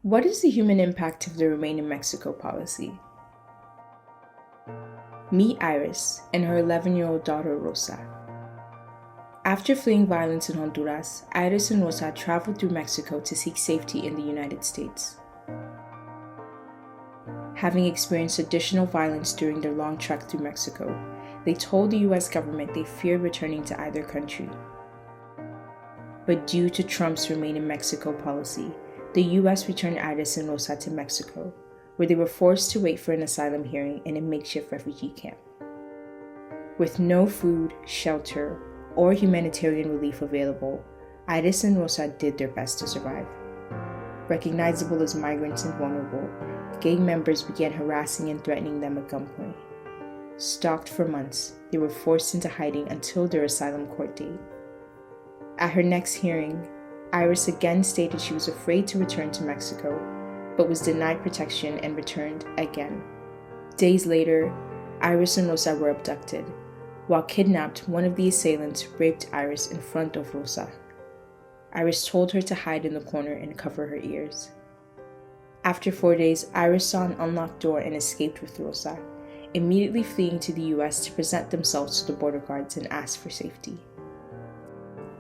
What is the human impact of the Remain in Mexico policy? Meet Iris and her 11-year-old daughter Rosa. After fleeing violence in Honduras, Iris and Rosa traveled through Mexico to seek safety in the United States. Having experienced additional violence during their long trek through Mexico, they told the US government they feared returning to either country. But due to Trump's Remain in Mexico policy, the US returned Iris and Rosa to Mexico, where they were forced to wait for an asylum hearing in a makeshift refugee camp. With no food, shelter, or humanitarian relief available, Iris and Rosa did their best to survive. Recognizable as migrants and vulnerable, gang members began harassing and threatening them at gunpoint. Stalked for months, they were forced into hiding until their asylum court date. At her next hearing, Iris again stated she was afraid to return to Mexico, but was denied protection and returned again. Days later, Iris and Rosa were abducted. While kidnapped, one of the assailants raped Iris in front of Rosa. Iris told her to hide in the corner and cover her ears. After 4 days, Iris saw an unlocked door and escaped with Rosa, immediately fleeing to the US to present themselves to the border guards and ask for safety.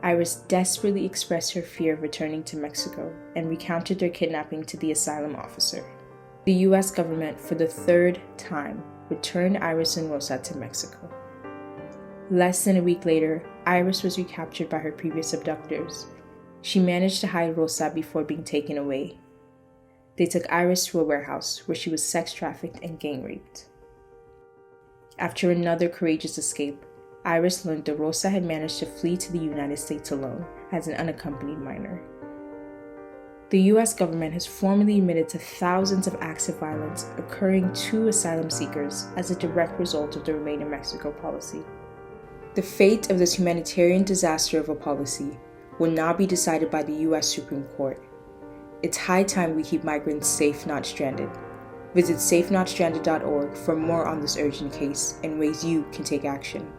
Iris desperately expressed her fear of returning to Mexico and recounted their kidnapping to the asylum officer. The US government, for the third time, returned Iris and Rosa to Mexico. Less than a week later, Iris was recaptured by her previous abductors. She managed to hide Rosa before being taken away. They took Iris to a warehouse where she was sex trafficked and gang raped. After another courageous escape, Iris learned that Rosa had managed to flee to the United States alone as an unaccompanied minor. The US government has formally admitted to thousands of acts of violence occurring to asylum seekers as a direct result of the Remain in Mexico policy. The fate of this humanitarian disaster of a policy will now be decided by the US Supreme Court. It's high time we keep migrants safe, not stranded. Visit safenotstranded.org for more on this urgent case and ways you can take action.